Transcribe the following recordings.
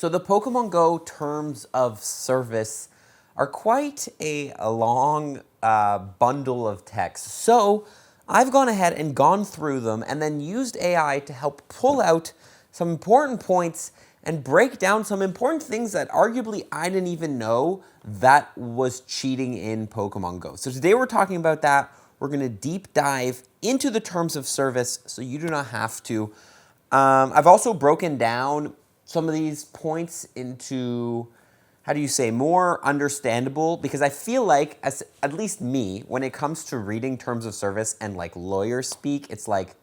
So the Pokemon Go terms of service are quite a long bundle of text. So I've gone ahead and gone through them and then used AI to help pull out some important points and break down some important things that arguably I didn't even know that was cheating in Pokemon Go. So today we're talking about that. We're going to deep dive into the terms of service so you do not have to. I've also broken down some of these points into, how do you say, more understandable, because I feel like, as at least me, when it comes to reading terms of service and like lawyer speak, it's like,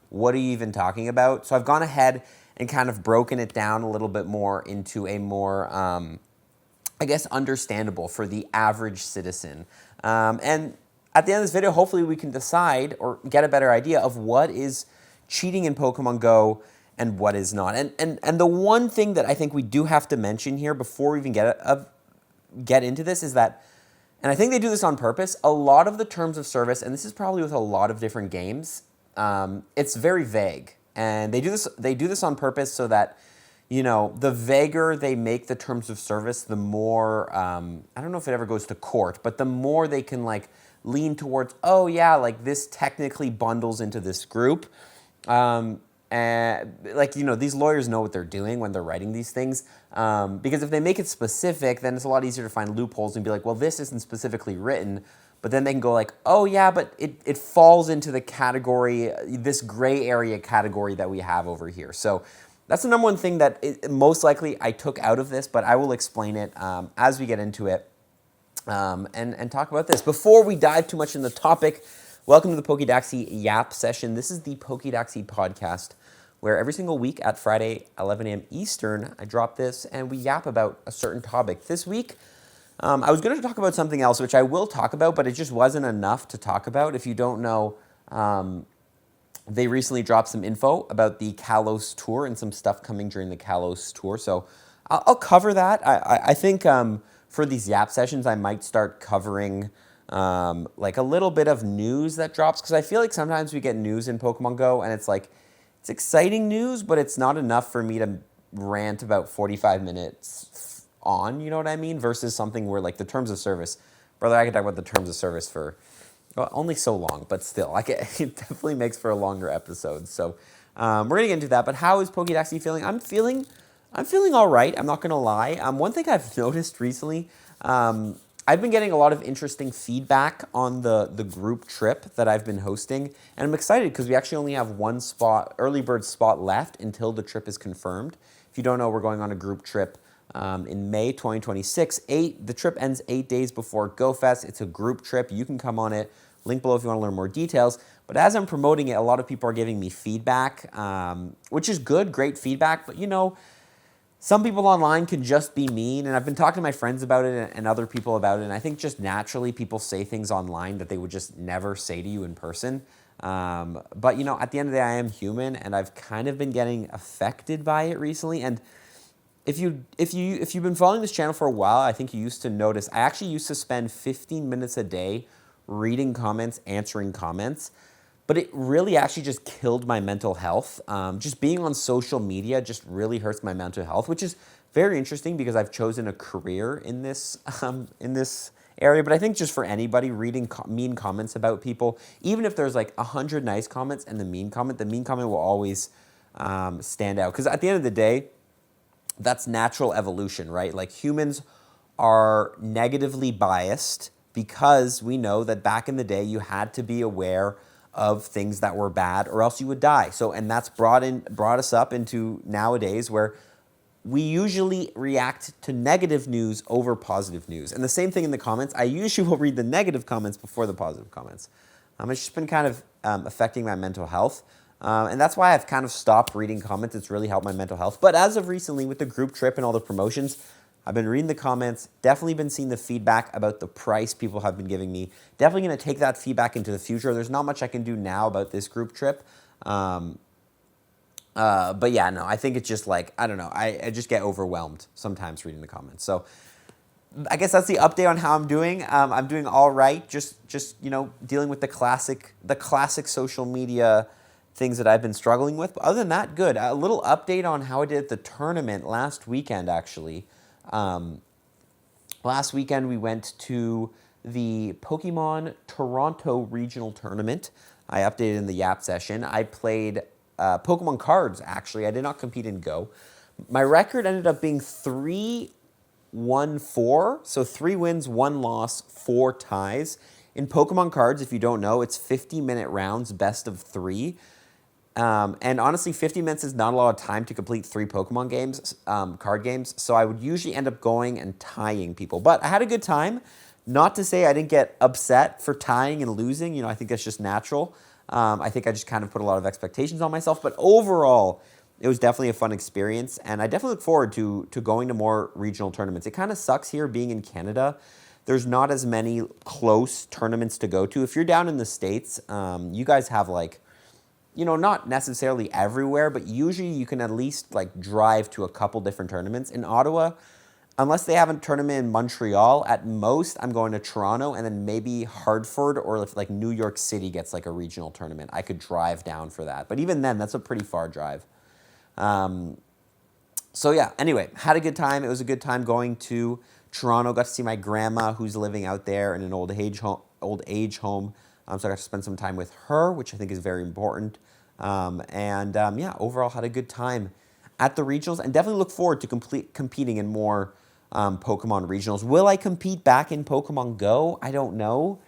what are you even talking about? So I've gone ahead and kind of broken it down a little bit more into a more, I guess, understandable for the average citizen. And at the end of this video, hopefully we can decide or get a better idea of what is cheating in Pokemon Go and what is not. And the one thing that I think we do have to mention here before we even get into this is that, and I think they do this on purpose, a lot of the terms of service, and this is probably with a lot of different games, it's very vague. And they do this on purpose so that, you know, the vaguer they make the terms of service, the more, I don't know if it ever goes to court, but the more they can like lean towards, oh yeah, like this technically bundles into this group. And like, you know, these lawyers know what they're doing when they're writing these things. Because if they make it specific, then it's a lot easier to find loopholes and be like, well, this isn't specifically written. But then they can go like, oh yeah, but it falls into the category, this gray area category that we have over here. So that's the number one thing that most likely I took out of this, but I will explain it as we get into it and talk about this. Before we dive too much in the topic, welcome to the Daxi YAP session. This is the Daxi podcast where every single week at Friday, 11 a.m. Eastern, I drop this and we yap about a certain topic. This week, I was going to talk about something else, which I will talk about, but it just wasn't enough to talk about. If you don't know, they recently dropped some info about the Kalos tour and some stuff coming during the Kalos tour. So I'll cover that. I think for these YAP sessions, I might start covering like a little bit of news that drops, because I feel like sometimes we get news in Pokemon Go and it's like, it's exciting news, but it's not enough for me to rant about 45 minutes on, you know what I mean? Versus something where like the terms of service, brother, I could talk about the terms of service for only so long, but still, like it definitely makes for a longer episode. So we're gonna get into that. But how is Daxi feeling? I'm feeling all right. I'm not gonna lie. One thing I've noticed recently, I've been getting a lot of interesting feedback on the group trip that I've been hosting, and I'm excited because we actually only have one spot, early bird spot left until the trip is confirmed. If you don't know, we're going on a group trip in May 2026. The trip ends 8 days before GoFest. It's a group trip. You can come on it. Link below if you want to learn more details. But as I'm promoting it, a lot of people are giving me feedback, which is good, great feedback. But you know, some people online can just be mean, and I've been talking to my friends about it and other people about it, and I think just naturally people say things online that they would just never say to you in person. But, you know, at the end of the day, I am human, and I've kind of been getting affected by it recently. And if you've been following this channel for a while, I think you used to notice, I actually used to spend 15 minutes a day reading comments, answering comments. But it really actually just killed my mental health. Just being on social media just really hurts my mental health, which is very interesting because I've chosen a career in this area. But I think just for anybody, reading mean comments about people, even if there's like 100 nice comments and the mean comment will always stand out. Because at the end of the day, that's natural evolution, right? Like humans are negatively biased because we know that back in the day you had to be aware of things that were bad or else you would die. So, and that's brought us up into nowadays where we usually react to negative news over positive news. And the same thing in the comments. I usually will read the negative comments before the positive comments. It's just been kind of affecting my mental health. And that's why I've kind of stopped reading comments. It's really helped my mental health. But as of recently, with the group trip and all the promotions, I've been reading the comments, definitely been seeing the feedback about the price people have been giving me. Definitely going to take that feedback into the future. There's not much I can do now about this group trip. But yeah, no, I think it's just like, I don't know, I just get overwhelmed sometimes reading the comments. So I guess that's the update on how I'm doing. I'm doing all right, just you know, dealing with the classic social media things that I've been struggling with. But other than that, good. A little update on how I did at the tournament last weekend, actually. Last weekend, we went to the Pokemon Toronto Regional Tournament. I updated in the YAP session. I played Pokemon cards, actually. I did not compete in Go. My record ended up being 3-1-4. So 3 wins, 1 loss, 4 ties. In Pokemon cards, if you don't know, it's 50-minute rounds, best of 3. And honestly, 50 minutes is not a lot of time to complete 3 Pokemon games, card games. So I would usually end up going and tying people. But I had a good time. Not to say I didn't get upset for tying and losing. You know, I think that's just natural. I think I just kind of put a lot of expectations on myself. But overall, it was definitely a fun experience. And I definitely look forward to going to more regional tournaments. It kind of sucks here being in Canada. There's not as many close tournaments to go to. If you're down in the States, you guys have like, you know, not necessarily everywhere, but usually you can at least like drive to a couple different tournaments. In Ottawa, unless they have a tournament in Montreal, at most I'm going to Toronto and then maybe Hartford, or if like New York City gets like a regional tournament, I could drive down for that. But even then, that's a pretty far drive. So yeah, anyway, had a good time. It was a good time going to Toronto. Got to see my grandma who's living out there in an old age home. So I got to spend some time with her, which I think is very important. Yeah, overall had a good time at the regionals and definitely look forward to competing in more Pokemon regionals. Will I compete back in Pokemon Go? I don't know.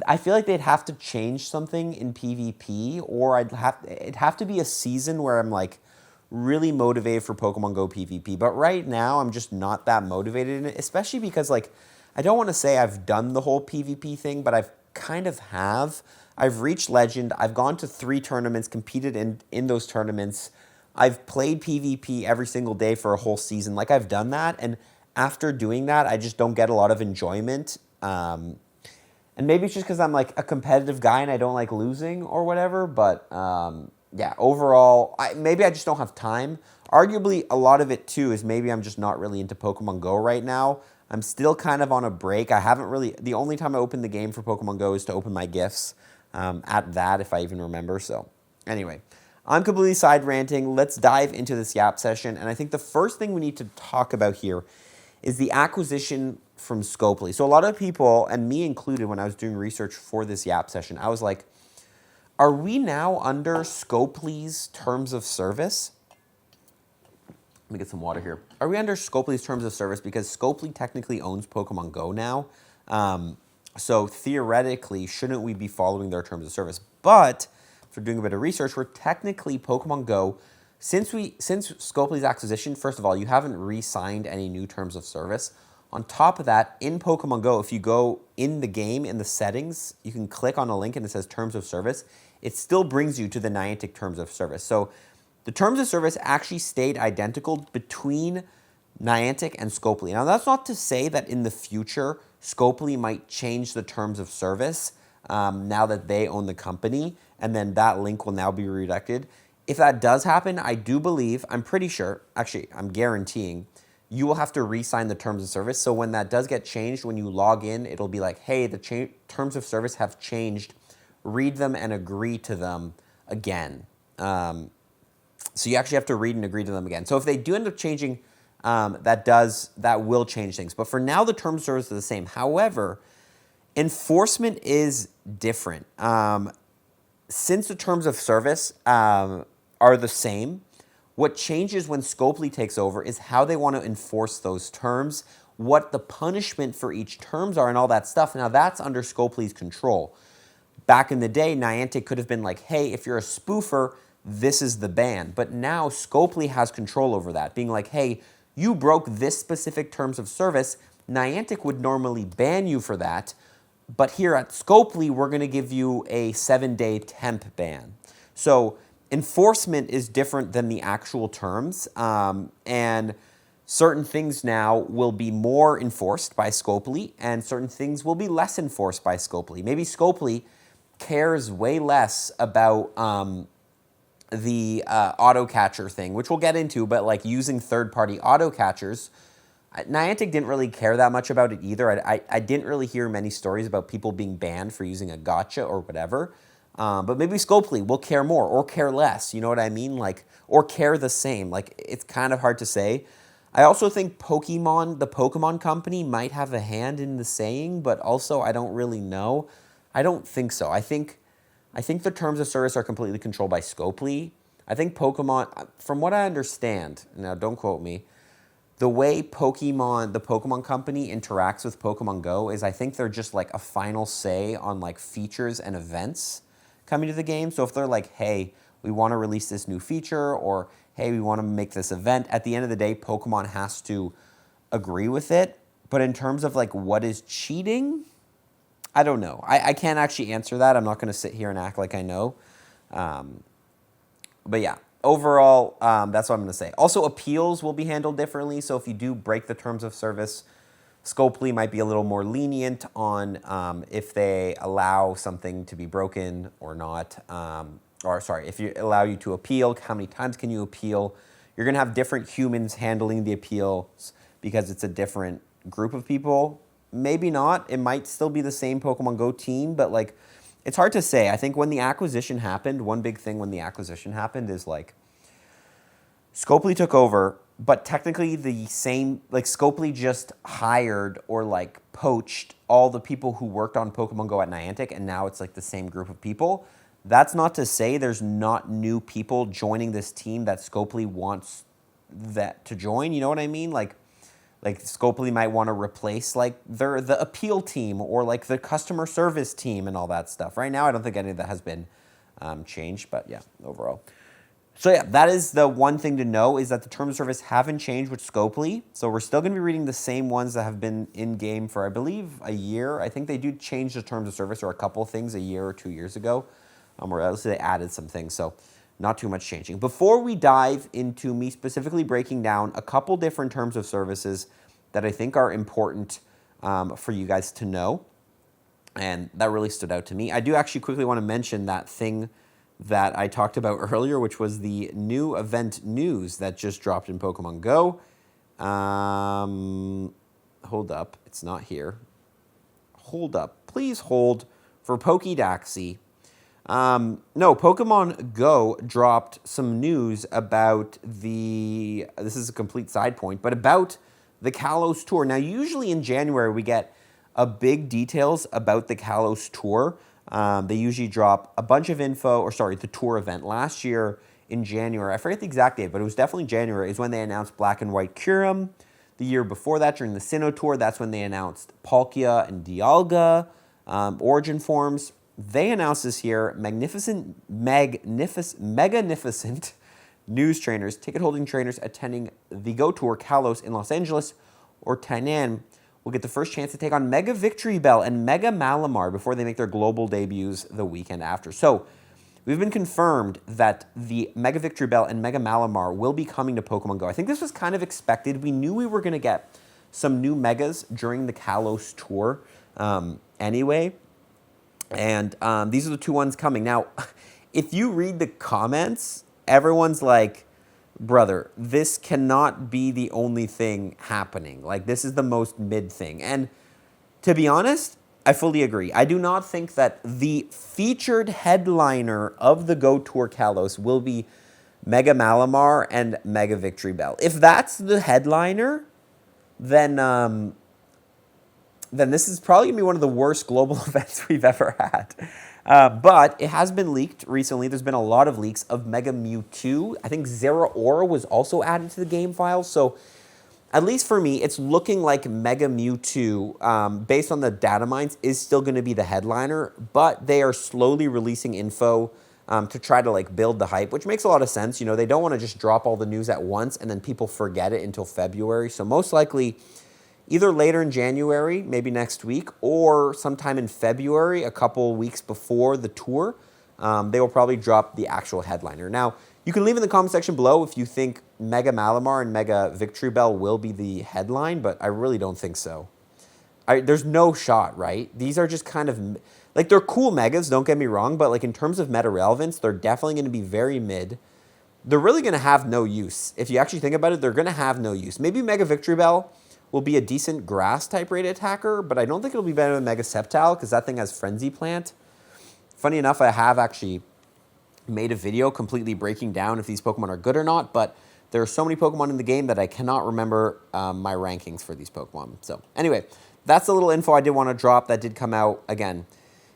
I feel like they'd have to change something in PvP, or it'd have to be a season where I'm like really motivated for Pokemon Go PvP. But right now, I'm just not that motivated in it, especially because like I don't want to say I've done the whole PvP thing, but I've kind of have. I've reached Legend. I've gone to 3 tournaments, competed in those tournaments. I've played PvP every single day for a whole season. Like, I've done that, and after doing that, I just don't get a lot of enjoyment. And maybe it's just because I'm, like, a competitive guy and I don't like losing or whatever, but, yeah, overall, maybe I just don't have time. Arguably, a lot of it, too, is maybe I'm just not really into Pokemon Go right now. I'm still kind of on a break. I haven't really... The only time I open the game for Pokemon Go is to open my gifts at that, if I even remember. So, anyway, I'm completely side ranting. Let's dive into this YAP session. And I think the first thing we need to talk about here is the acquisition from Scopely. So a lot of people, and me included when I was doing research for this YAP session, I was like, are we now under Scopely's terms of service? Let me get some water here. Are we under Scopely's terms of service? Because Scopely technically owns Pokemon Go now. So theoretically, shouldn't we be following their terms of service? But for doing a bit of research, we're technically Pokemon Go. Since Scopely's acquisition, first of all, you haven't re-signed any new terms of service. On top of that, in Pokemon Go, if you go in the game, in the settings, you can click on a link and it says terms of service. It still brings you to the Niantic terms of service. So the terms of service actually stayed identical between Niantic and Scopely. Now, that's not to say that in the future, Scopely might change the terms of service now that they own the company, and then that link will now be redirected. If that does happen, I do believe, I'm pretty sure, actually, I'm guaranteeing, you will have to re-sign the terms of service. So when that does get changed, when you log in, it'll be like, hey, the terms of service have changed. Read them and agree to them again. So you actually have to read and agree to them again. So if they do end up changing, that will change things. But for now, the terms of service are the same. However, enforcement is different. Since the terms of service are the same, what changes when Scopely takes over is how they want to enforce those terms, what the punishment for each terms are, and all that stuff. Now, that's under Scopely's control. Back in the day, Niantic could have been like, hey, if you're a spoofer, this is the ban. But now Scopely has control over that, being like, hey, you broke this specific terms of service. Niantic would normally ban you for that. But here at Scopely, we're going to give you a 7-day temp ban. So enforcement is different than the actual terms. And certain things now will be more enforced by Scopely, and certain things will be less enforced by Scopely. Maybe Scopely cares way less about the auto catcher thing, which we'll get into, but like using third-party auto catchers, Niantic didn't really care that much about it either. I didn't really hear many stories about people being banned for using a gotcha or whatever. But maybe Scopely will care more or care less, you know what I mean? Like, or care the same. Like, it's kind of hard to say. I also think the Pokemon company might have a hand in the saying, but also I don't really know. I don't think so. I think the terms of service are completely controlled by Scopely. I think Pokemon, from what I understand, now don't quote me, the way the Pokemon company interacts with Pokemon Go is I think they're just like a final say on like features and events coming to the game. So if they're like, hey, we want to release this new feature, or hey, we want to make this event, at the end of the day, Pokemon has to agree with it. But in terms of like what is cheating, I don't know. I can't actually answer that. I'm not going to sit here and act like I know. But yeah, overall, that's what I'm going to say. Also, appeals will be handled differently. So if you do break the terms of service, Scopely might be a little more lenient on if they allow something to be broken or not. If you allow you to appeal, how many times can you appeal? You're going to have different humans handling the appeals because it's a different group of people. Maybe not. It might still be the same Pokemon Go team, but like, it's hard to say. I think when the acquisition happened, one big thing when the acquisition happened is like, Scopely took over, but technically the same, like Scopely just hired or like poached all the people who worked on Pokemon Go at Niantic, and now it's like the same group of people. That's not to say there's not new people joining this team that Scopely wants that to join. You know what I mean? Like Scopely might want to replace like the appeal team or like the customer service team and all that stuff. Right now, I don't think any of that has been changed, but yeah, overall. So yeah, that is the one thing to know, is that the terms of service haven't changed with Scopely. So we're still going to be reading the same ones that have been in game for, I believe, a year. I think they do change the terms of service or a couple of things a year or 2 years ago. Or else they added some things. So not too much changing. Before we dive into me specifically breaking down a couple different terms of services that I think are important for you guys to know, and that really stood out to me, I do actually quickly want to mention that thing that I talked about earlier, which was the new event news that just dropped in Pokemon Go. Hold up. It's not here. Hold up. Please hold for Daxi. No, Pokemon Go dropped some news about this is a complete side point, but about the Kalos Tour. Now, usually in January, we get a big details about the Kalos Tour. They usually drop a bunch of info, the tour event. Last year in January, I forget the exact date, but it was definitely January, is when they announced Black and White Kyurem. The year before that, during the Sinnoh Tour, that's when they announced Palkia and Dialga, origin forms. They announced this year magnificent news trainers, ticket-holding trainers attending the Go Tour Kalos in Los Angeles or Tainan will get the first chance to take on Mega Victory Bell and Mega Malamar before they make their global debuts the weekend after. So we've been confirmed that the Mega Victory Bell and Mega Malamar will be coming to Pokemon Go. I think this was kind of expected. We knew we were going to get some new Megas during the Kalos Tour anyway. And these are the two ones coming. Now, if you read the comments, everyone's like, brother, this cannot be the only thing happening. Like, this is the most mid thing. And to be honest, I fully agree. I do not think that the featured headliner of the Go Tour Kalos will be Mega Malamar and Mega Victory Bell. If that's the headliner, then this is probably going to be one of the worst global events we've ever had. But it has been leaked recently. There's been a lot of leaks of Mega Mewtwo. I think Zeraora was also added to the game files. So at least for me, it's looking like Mega Mewtwo, based on the data mines, is still going to be the headliner. But they are slowly releasing info to try to like build the hype, which makes a lot of sense. You know, they don't want to just drop all the news at once and then people forget it until February. So most likely, either later in January, maybe next week, or sometime in February, a couple weeks before the tour, they will probably drop the actual headliner. Now, you can leave in the comment section below if you think Mega Malamar and Mega Victory Bell will be the headline, but I really don't think so. There's no shot, right? These are just kind of, like, they're cool Megas, don't get me wrong, but like in terms of meta relevance, they're definitely going to be very mid. They're really going to have no use. If you actually think about it, they're going to have no use. Maybe Mega Victory Bell will be a decent grass type rated attacker, but I don't think it'll be better than Mega Sceptile because that thing has Frenzy Plant. Funny enough, I have actually made a video completely breaking down if these Pokemon are good or not, but there are so many Pokemon in the game that I cannot remember my rankings for these Pokemon. So anyway, that's a little info I did want to drop that did come out. Again,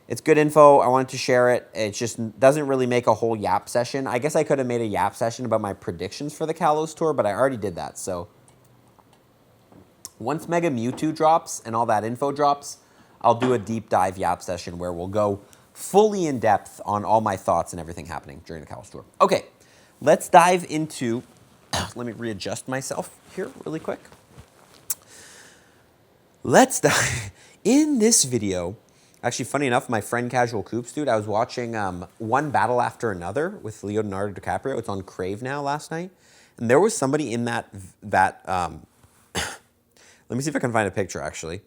it's good info. I wanted to share it. It just doesn't really make a whole YAP session. I guess I could have made a YAP session about my predictions for the Kalos tour, but I already did that. So once Mega Mewtwo drops and all that info drops, I'll do a deep dive YAP session where we'll go fully in depth on all my thoughts and everything happening during the Kalos tour. Okay, let's dive into, let me readjust myself here really quick. Let's dive, in this video, actually, funny enough, my friend Casual Coops, dude, I was watching One Battle After Another with Leonardo DiCaprio. It's on Crave now last night. And there was somebody in that let me see if I can find a picture, actually.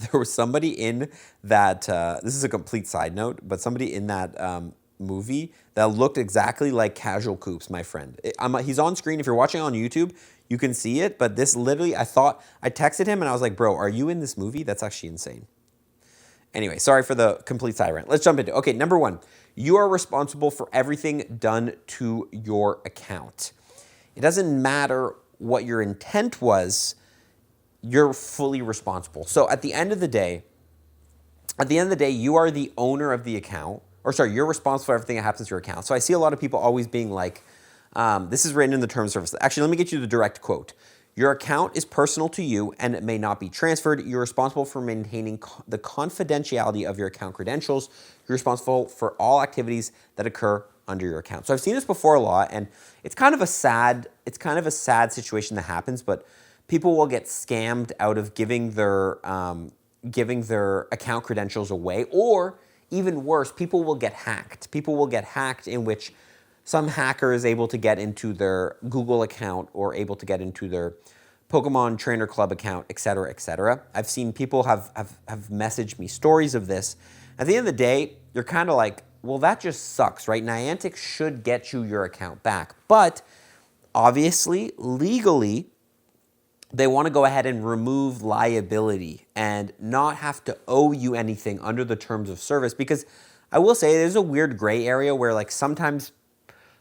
There was somebody in that, this is a complete side note, but somebody in that movie that looked exactly like Casual Coops, my friend. He's on screen. If you're watching on YouTube, you can see it. But this literally, I texted him and I was like, bro, are you in this movie? That's actually insane. Anyway, sorry for the complete side rant. Let's jump into it. Okay, number one, you are responsible for everything done to your account. It doesn't matter what your intent was, you're fully responsible. So at the end of the day, you are the owner of the account, or sorry, you're responsible for everything that happens to your account. So I see a lot of people always being like, this is written in the terms of service. Actually, let me get you the direct quote. Your account is personal to you and it may not be transferred. You're responsible for maintaining the confidentiality of your account credentials. You're responsible for all activities that occur under your account. So I've seen this before a lot, and it's kind of a sad situation that happens, but people will get scammed out of giving their account credentials away, or even worse, people will get hacked. People will get hacked in which some hacker is able to get into their Google account or able to get into their Pokemon Trainer Club account, et cetera, et cetera. I've seen people have messaged me stories of this. At the end of the day, you're kind of like, well, that just sucks, right? Niantic should get you your account back. But obviously, legally, they want to go ahead and remove liability and not have to owe you anything under the terms of service. Because I will say there's a weird gray area where like sometimes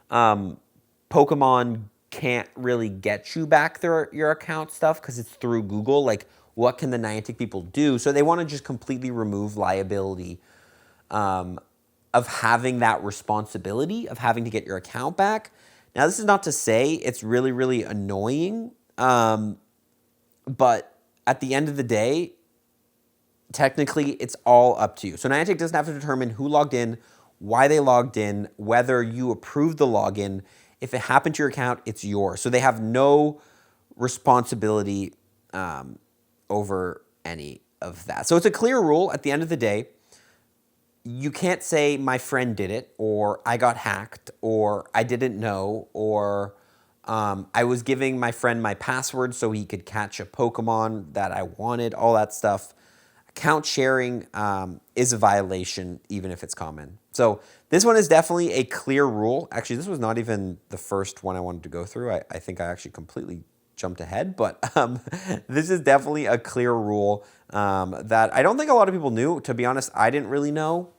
Pokemon can't really get you back your account stuff because it's through Google. Like, what can the Niantic people do? So they want to just completely remove liability of having that responsibility of having to get your account back. Now, this is not to say it's really, really annoying, but at the end of the day, technically, it's all up to you. So Niantic doesn't have to determine who logged in, why they logged in, whether you approved the login. If it happened to your account, it's yours. So they have no responsibility over any of that. So it's a clear rule at the end of the day. You can't say my friend did it, or I got hacked, or I didn't know, or I was giving my friend my password so he could catch a Pokemon that I wanted, all that stuff. Account sharing is a violation, even if it's common. So this one is definitely a clear rule. Actually, this was not even the first one I wanted to go through. I think I actually completely jumped ahead, but this is definitely a clear rule that I don't think a lot of people knew. To be honest, I didn't really know.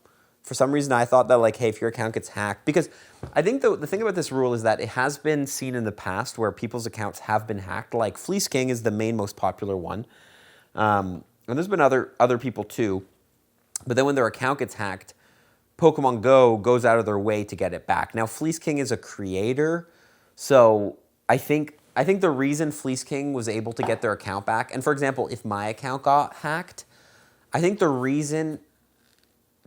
For some reason, I thought that, like, hey, if your account gets hacked, because I think the thing about this rule is that it has been seen in the past where people's accounts have been hacked. Like Fleece King is the main most popular one. And there's been other people too. But then when their account gets hacked, Pokemon Go goes out of their way to get it back. Now, Fleece King is a creator, so I think the reason Fleece King was able to get their account back, and for example, if my account got hacked, I think the reason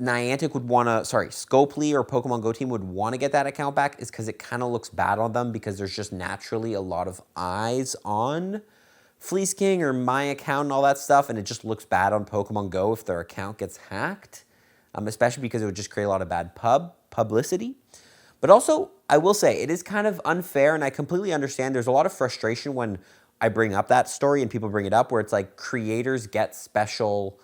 Niantic would want to, Scopely or Pokemon Go team would want to get that account back is because it kind of looks bad on them, because there's just naturally a lot of eyes on Fleece King or my account and all that stuff, and it just looks bad on Pokemon Go if their account gets hacked, especially because it would just create a lot of bad publicity. But also, I will say, it is kind of unfair, and I completely understand there's a lot of frustration when I bring up that story and people bring it up, where it's like creators get special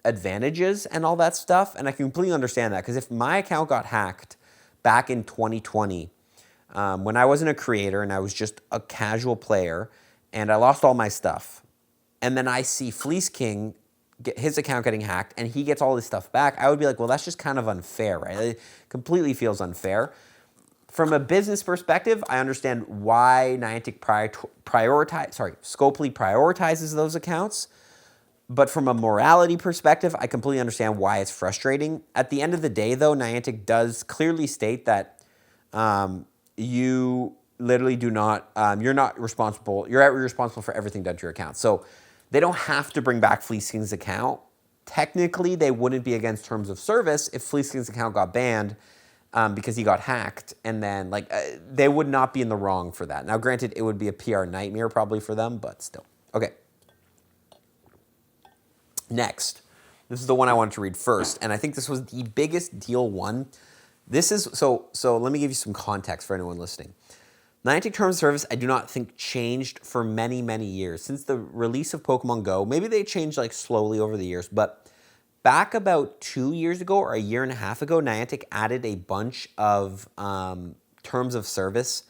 advantages and all that stuff, and I completely understand that, because if my account got hacked back in 2020, when I wasn't a creator and I was just a casual player, and I lost all my stuff, and then I see Fleece King his account getting hacked and he gets all this stuff back, I would be like, well, that's just kind of unfair, right? It completely feels unfair. From a business perspective, I understand why Niantic Scopely prioritizes those accounts. But from a morality perspective, I completely understand why it's frustrating. At the end of the day, though, Niantic does clearly state that you literally do not, you're not responsible, you're responsible for everything done to your account. So they don't have to bring back Fleeking's account. Technically, they wouldn't be against terms of service if Fleeking's account got banned because he got hacked, and then they would not be in the wrong for that. Now, granted, it would be a PR nightmare probably for them, but still. Okay. Next, this is the one I wanted to read first, and I think this was the biggest deal one. This is, so let me give you some context for anyone listening. Niantic Terms of Service, I do not think changed for many, many years. Since the release of Pokemon GO, maybe they changed slowly over the years, but back about 2 years ago or a year and a half ago, Niantic added a bunch of terms of service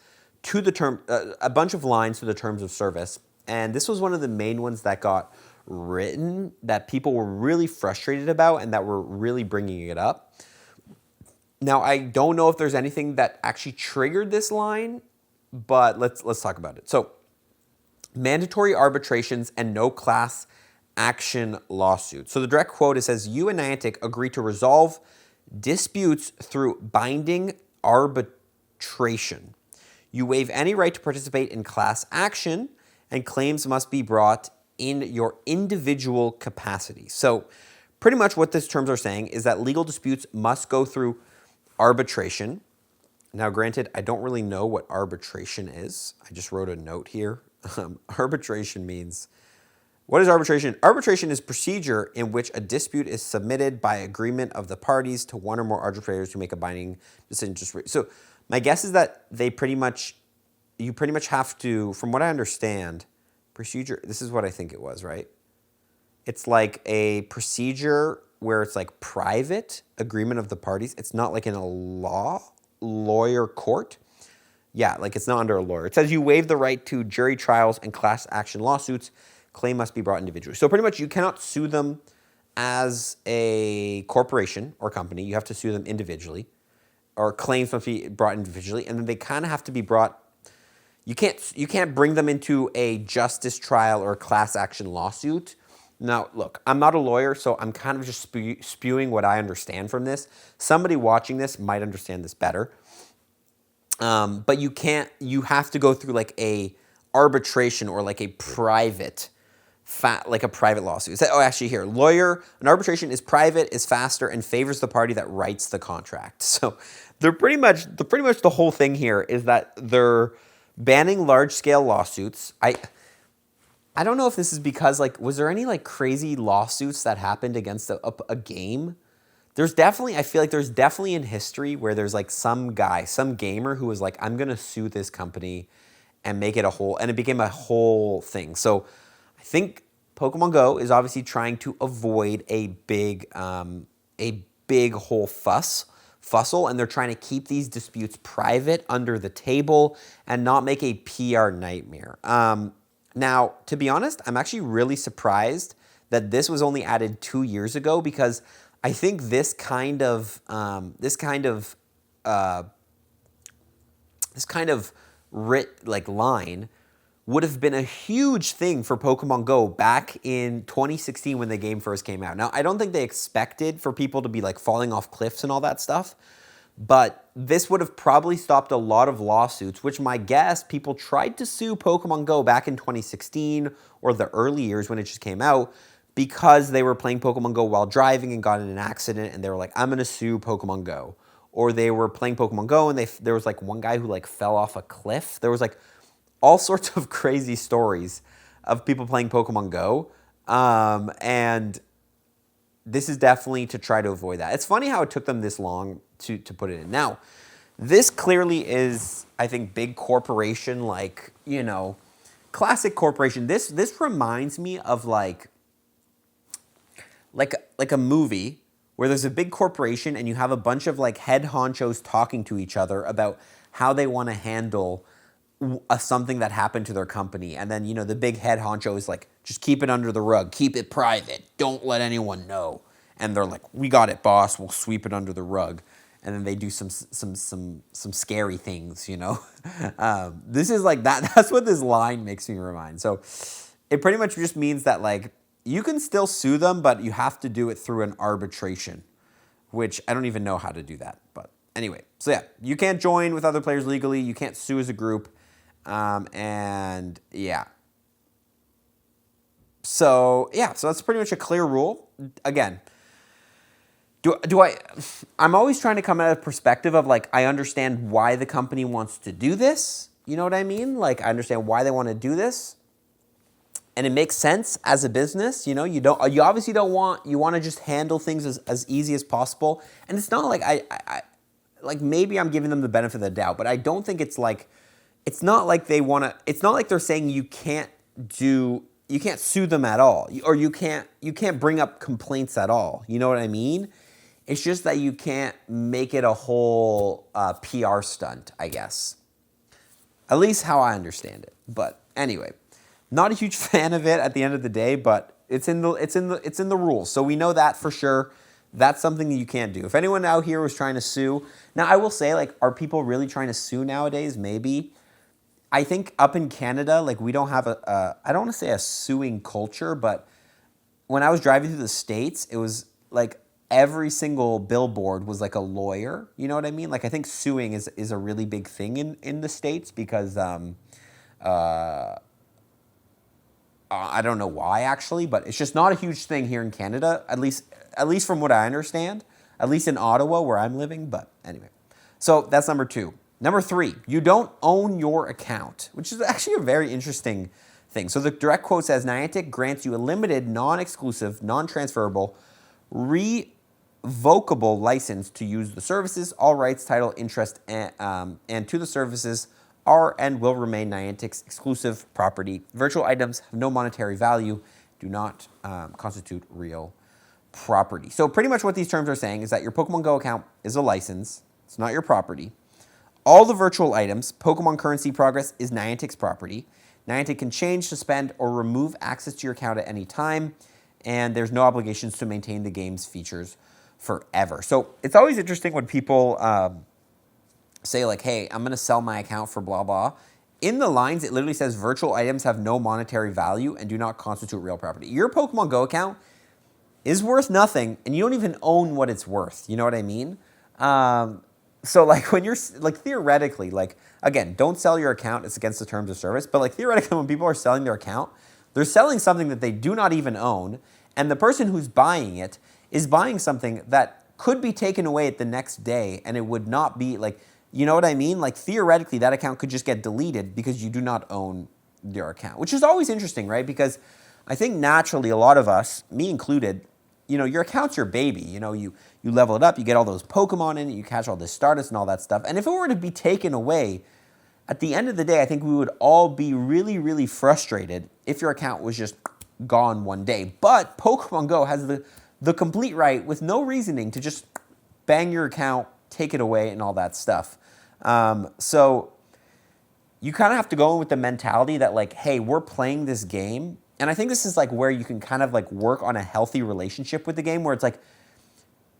to the a bunch of lines to the terms of service, and this was one of the main ones that got written that people were really frustrated about and that were really bringing it up. Now, I don't know if there's anything that actually triggered this line, but let's talk about it. So, mandatory arbitrations and no class action lawsuits. So the direct quote, it says, you and Niantic agree to resolve disputes through binding arbitration. You waive any right to participate in class action, and claims must be brought in your individual capacity. So pretty much what these terms are saying is that legal disputes must go through arbitration. Now, granted, I don't really know what arbitration is. I just wrote a note here. Arbitration means, what is arbitration? Arbitration is procedure in which a dispute is submitted by agreement of the parties to one or more arbitrators who make a binding decision. So my guess is that you pretty much have to, from what I understand, procedure, this is what I think it was, right? It's like a procedure where it's like private agreement of the parties. It's not like in a lawyer court. Yeah, like it's not under a lawyer. It says you waive the right to jury trials and class action lawsuits. Claim must be brought individually. So pretty much you cannot sue them as a corporation or company. You have to sue them individually, or claims must be brought individually, and then they kind of have to be brought. You can't bring them into a justice trial or a class action lawsuit. Now, look, I'm not a lawyer, so I'm kind of just spewing what I understand from this. Somebody watching this might understand this better. But you have to go through like a arbitration or like a private lawsuit. Actually here, an arbitration is private, is faster, and favors the party that writes the contract. So they're pretty much the whole thing here is that they're banning large-scale lawsuits. I don't know if this is because, was there any, crazy lawsuits that happened against a game? I feel like there's definitely in history where there's, some gamer who was like, I'm going to sue this company and make it and it became a whole thing. So I think Pokemon GO is obviously trying to avoid a big whole fussle, and they're trying to keep these disputes private, under the table, and not make a PR nightmare. Now, to be honest, I'm actually really surprised that this was only added 2 years ago, because I think this kind of line would have been a huge thing for Pokemon GO back in 2016 when the game first came out. Now, I don't think they expected for people to be falling off cliffs and all that stuff, but this would have probably stopped a lot of lawsuits, which my guess, people tried to sue Pokemon GO back in 2016 or the early years when it just came out because they were playing Pokemon GO while driving and got in an accident, and they were like, I'm going to sue Pokemon GO. Or they were playing Pokemon GO and there was one guy who fell off a cliff. There was all sorts of crazy stories of people playing Pokemon GO. And this is definitely to try to avoid that. It's funny how it took them this long to put it in. Now, this clearly is, I think, big corporation, classic corporation. This reminds me of like a movie where there's a big corporation and you have a bunch of head honchos talking to each other about how they want to handle something that happened to their company, and then the big head honcho is like, just keep it under the rug, keep it private, don't let anyone know. And they're like, we got it, boss, we'll sweep it under the rug. And then they do some scary things. This is like that. That's what this line makes me remind. So it pretty much just means that like you can still sue them, but you have to do it through an arbitration, which I don't even know how to do that. But anyway, so yeah, you can't join with other players legally. You can't sue as a group. And yeah. So that's pretty much a clear rule. Again, I'm always trying to come at a perspective of like, I understand why the company wants to do this. You know what I mean? Like, I understand why they want to do this. And it makes sense as a business. You obviously you want to just handle things as easy as possible. And it's not like like maybe I'm giving them the benefit of the doubt, but I don't think it's not like they're saying you can't sue them at all, or you can't bring up complaints at all. You know what I mean? It's just that you can't make it a whole PR stunt, I guess. At least how I understand it. But anyway, not a huge fan of it at the end of the day, but it's in the rules. So we know that for sure. That's something that you can't do. If anyone out here was trying to sue, now I will say, like, are people really trying to sue nowadays? Maybe. I think up in Canada, like, we don't have I don't want to say a suing culture, but when I was driving through the States, it was like every single billboard was like a lawyer. You know what I mean? Like, I think suing is a really big thing in the States because I don't know why actually, but it's just not a huge thing here in Canada, at least from what I understand, at least in Ottawa where I'm living. But anyway, so that's number 2. Number 3, you don't own your account, which is actually a very interesting thing. So the direct quote says, Niantic grants you a limited, non-exclusive, non-transferable, revocable license to use the services. All rights, title, interest, and to the services are and will remain Niantic's exclusive property. Virtual items have no monetary value, do not constitute real property. So pretty much what these terms are saying is that your Pokemon Go account is a license. It's not your property. All the virtual items, Pokemon currency progress is Niantic's property. Niantic can change, suspend, or remove access to your account at any time, and there's no obligations to maintain the game's features forever. So it's always interesting when people say like, hey, I'm going to sell my account for blah, blah. In the lines, it literally says virtual items have no monetary value and do not constitute real property. Your Pokemon Go account is worth nothing, and you don't even own what it's worth. You know what I mean? So like when you're like theoretically, like again, don't sell your account. It's against the terms of service. But like theoretically, when people are selling their account, they're selling something that they do not even own. And the person who's buying it is buying something that could be taken away at the next day. And it would not be like, you know what I mean? Like theoretically, that account could just get deleted because you do not own your account, which is always interesting, right? Because I think naturally a lot of us, me included, your account's your baby. You level it up, you get all those Pokemon in it, you catch all the Stardust and all that stuff. And if it were to be taken away, at the end of the day, I think we would all be really, really frustrated if your account was just gone one day. But Pokemon Go has the complete right, with no reasoning, to just bang your account, take it away, and all that stuff. So you kind of have to go in with the mentality that like, hey, we're playing this game. And I think this is like where you can kind of like work on a healthy relationship with the game, where it's like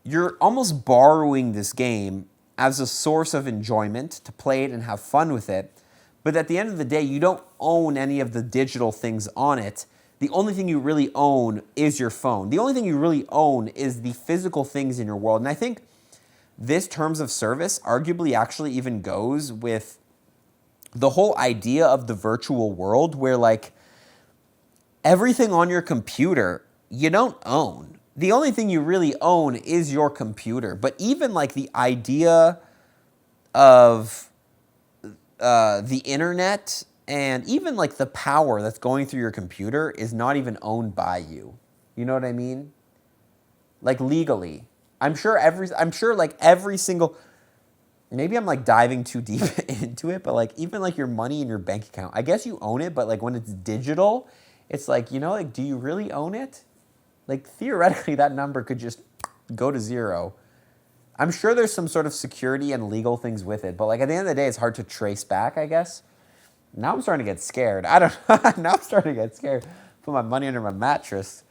you're almost borrowing this game as a source of enjoyment to play it and have fun with it. But at the end of the day, you don't own any of the digital things on it. The only thing you really own is your phone. The only thing you really own is the physical things in your world. And I think this terms of service arguably actually even goes with the whole idea of the virtual world, where like everything on your computer you don't own. The only thing you really own is your computer. But even like the idea of the internet and even like the power that's going through your computer is not even owned by you. You know what I mean? Like legally. I'm sure like every single, maybe I'm like diving too deep into it, but like even like your money in your bank account, I guess you own it, but like when it's digital, it's like, like, do you really own it? Like theoretically that number could just go to zero. I'm sure there's some sort of security and legal things with it, but like at the end of the day, it's hard to trace back, I guess. Now I'm starting to get scared. I don't. Now I'm starting to get scared. Put my money under my mattress.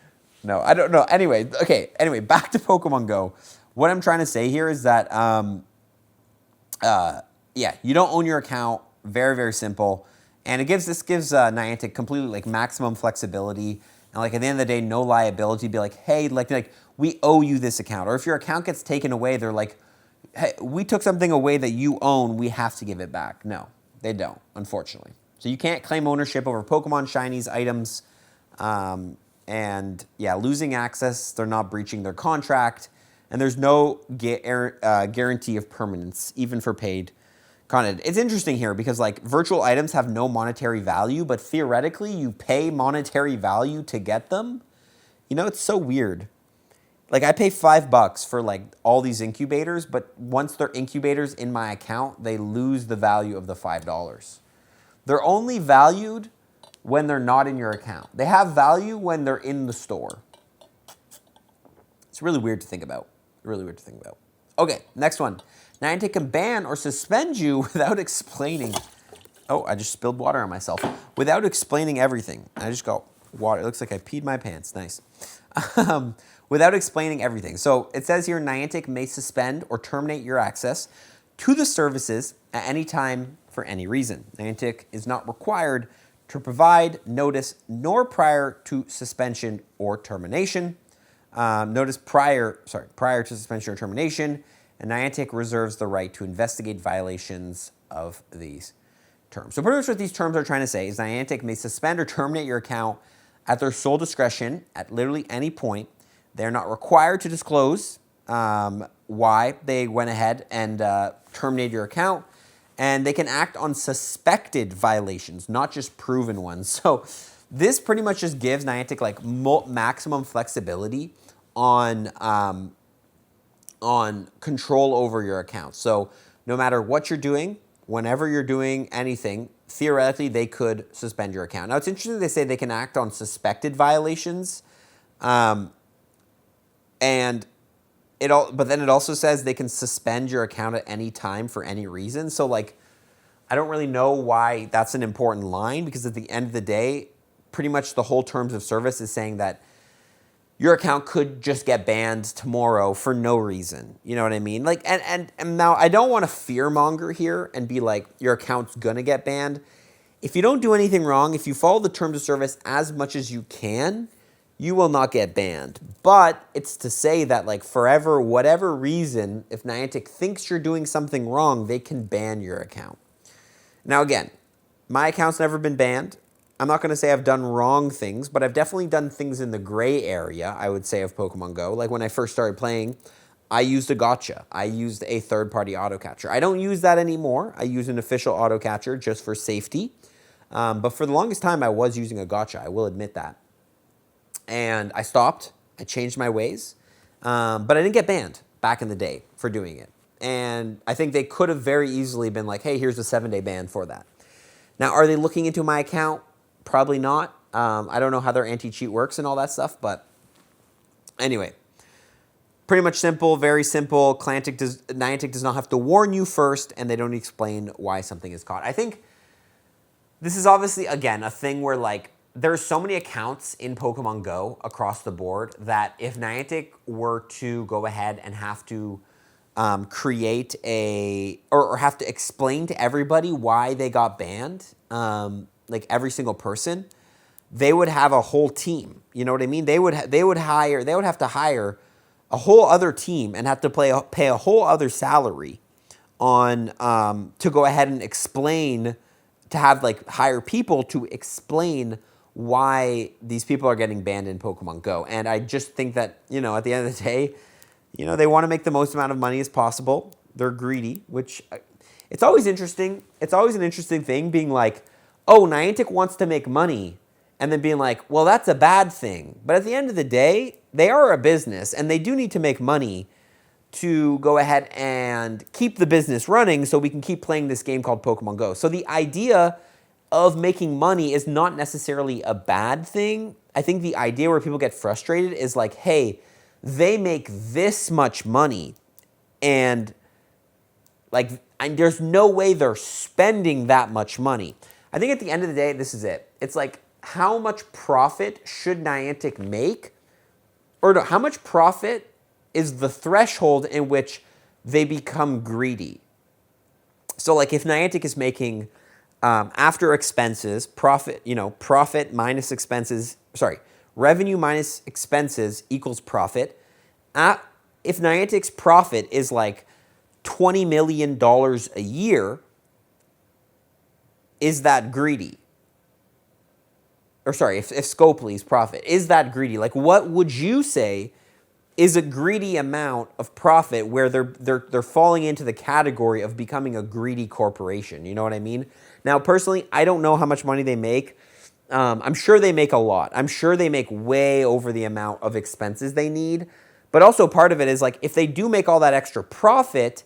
No, I don't know. Anyway, okay. Anyway, back to Pokemon Go. What I'm trying to say here is that, yeah, you don't own your account. Very, very simple, and this gives Niantic completely like maximum flexibility, and like at the end of the day, no liability. Be like, hey, like we owe you this account, or if your account gets taken away, they're like, hey, we took something away that you own. We have to give it back. No, they don't, unfortunately. So you can't claim ownership over Pokemon shinies, items. And yeah, losing access, they're not breaching their contract, and there's no guarantee of permanence, even for paid content. It's interesting here because like virtual items have no monetary value, but theoretically you pay monetary value to get them. You know, it's so weird. Like I pay $5 for like all these incubators, but once they're incubators in my account, they lose the value of the $5. They're only valued when they're not in your account. They have value when they're in the store. It's really weird to think about. Really weird to think about. Okay, next one. Niantic can ban or suspend you without explaining. Oh, I just spilled water on myself. Without explaining everything. I just got water. It looks like I peed my pants. Nice. Without explaining everything. So it says here, Niantic may suspend or terminate your access to the services at any time for any reason. Niantic is not required to provide notice nor prior to suspension or termination. Notice prior to suspension or termination, and Niantic reserves the right to investigate violations of these terms. So pretty much what these terms are trying to say is Niantic may suspend or terminate your account at their sole discretion at literally any point. They're not required to disclose why they went ahead and terminated your account. And they can act on suspected violations, not just proven ones. So this pretty much just gives Niantic like maximum flexibility on control over your account. So no matter what you're doing, whenever you're doing anything, theoretically they could suspend your account. Now it's interesting they say they can act on suspected violations, but then it also says they can suspend your account at any time for any reason. So like, I don't really know why that's an important line, because at the end of the day, pretty much the whole terms of service is saying that your account could just get banned tomorrow for no reason. You know what I mean? Like, and now I don't want to fear monger here and be like, your account's gonna get banned. If you don't do anything wrong, if you follow the terms of service as much as you can, you will not get banned. But it's to say that like forever, whatever reason, if Niantic thinks you're doing something wrong, they can ban your account. Now again, my account's never been banned. I'm not going to say I've done wrong things, but I've definitely done things in the gray area, I would say, of Pokemon Go. Like when I first started playing, I used a gotcha. I used a third-party auto catcher. I don't use that anymore. I use an official auto catcher just for safety. But for the longest time, I was using a gotcha. I will admit that. And I stopped. I changed my ways. But I didn't get banned back in the day for doing it. And I think they could have very easily been like, hey, here's a 7-day ban for that. Now, are they looking into my account? Probably not. I don't know how their anti-cheat works and all that stuff. But anyway, pretty much simple, very simple. Niantic does not have to warn you first, and they don't explain why something is caught. I think this is obviously, again, a thing where like, there's so many accounts in Pokemon Go across the board that if Niantic were to go ahead and have to create or have to explain to everybody why they got banned, like every single person, they would have a whole team. You know what I mean? They would have to hire a whole other team and have to pay a whole other salary on to go ahead and explain, to have like hire people to explain why these people are getting banned in Pokemon Go. And I just think that, you know, at the end of the day, you know, they want to make the most amount of money as possible. They're greedy, which it's always interesting. It's always an interesting thing being like, oh, Niantic wants to make money, and then being like, well, that's a bad thing. But at the end of the day, they are a business, and they do need to make money to go ahead and keep the business running so we can keep playing this game called Pokemon Go. So the idea of making money is not necessarily a bad thing. I think the idea where people get frustrated is like, hey, they make this much money, and like, and there's no way they're spending that much money. I think at the end of the day, this is it. It's like, how much profit should Niantic make? Or no, how much profit is the threshold in which they become greedy? So like if Niantic is making, after expenses, profit minus expenses, revenue minus expenses equals profit. If Niantic's profit is like $20 million a year, is that greedy? Or sorry, if Scopely's profit, is that greedy? Like, what would you say is a greedy amount of profit where they're falling into the category of becoming a greedy corporation? You know what I mean? Now, personally, I don't know how much money they make. I'm sure they make a lot. I'm sure they make way over the amount of expenses they need. But also part of it is like, if they do make all that extra profit,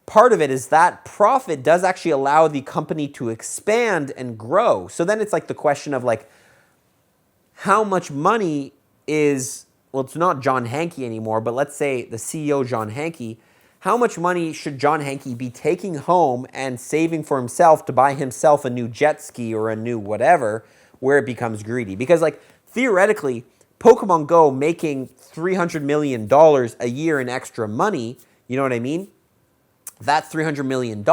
part of it is that profit does actually allow the company to expand and grow. So then it's like the question of like, how much money is, well, it's not John Hanke anymore, but let's say the CEO, John Hanke, how much money should John Hanke be taking home and saving for himself to buy himself a new jet ski or a new whatever, where it becomes greedy? Because like theoretically, Pokemon Go making $300 million a year in extra money, you know what I mean? That $300 million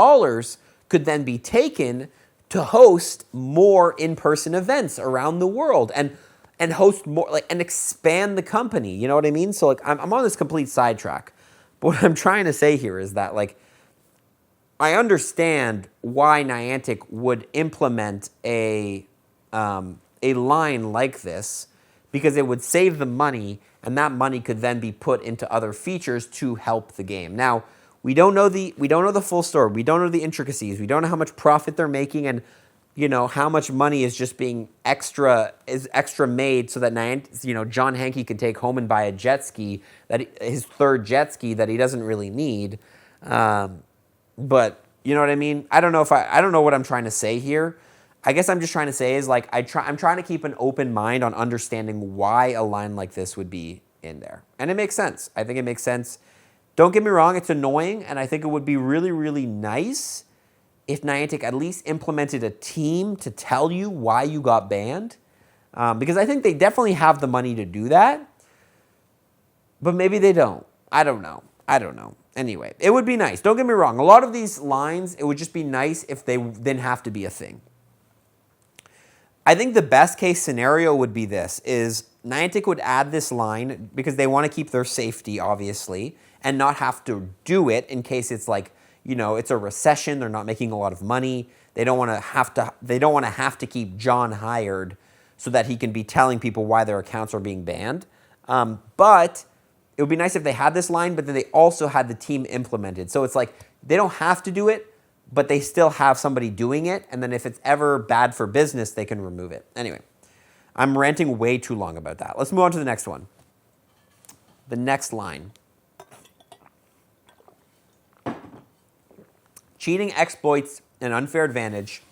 could then be taken to host more in-person events around the world and host more, like, and expand the company. You know what I mean? So like I'm on this complete sidetrack. But what I'm trying to say here is that like I understand why Niantic would implement a line like this, because it would save them money, and that money could then be put into other features to help the game. Now, we don't know the full story. We don't know the intricacies. We don't know how much profit they're making, and how much money is just being extra made so that John Hanke can take home and buy a jet ski, his third jet ski that he doesn't really need. But you know what I mean? I don't know what I'm trying to say here. I guess I'm just trying to say is like I'm trying to keep an open mind on understanding why a line like this would be in there. And it makes sense. I think it makes sense. Don't get me wrong, it's annoying, and I think it would be really, really nice if Niantic at least implemented a team to tell you why you got banned. Because I think they definitely have the money to do that. But maybe they don't. I don't know. Anyway, it would be nice. Don't get me wrong. A lot of these lines, it would just be nice if they didn't have to be a thing. I think the best case scenario would be this, is Niantic would add this line because they want to keep their safety, obviously, and not have to do it in case it's like, it's a recession, they're not making a lot of money. They don't want to have to keep John hired so that he can be telling people why their accounts are being banned. But it would be nice if they had this line, but then they also had the team implemented. So it's like they don't have to do it, but they still have somebody doing it. And then if it's ever bad for business, they can remove it. Anyway, I'm ranting way too long about that. Let's move on to the next one. The next line. Cheating, exploits, and unfair advantage.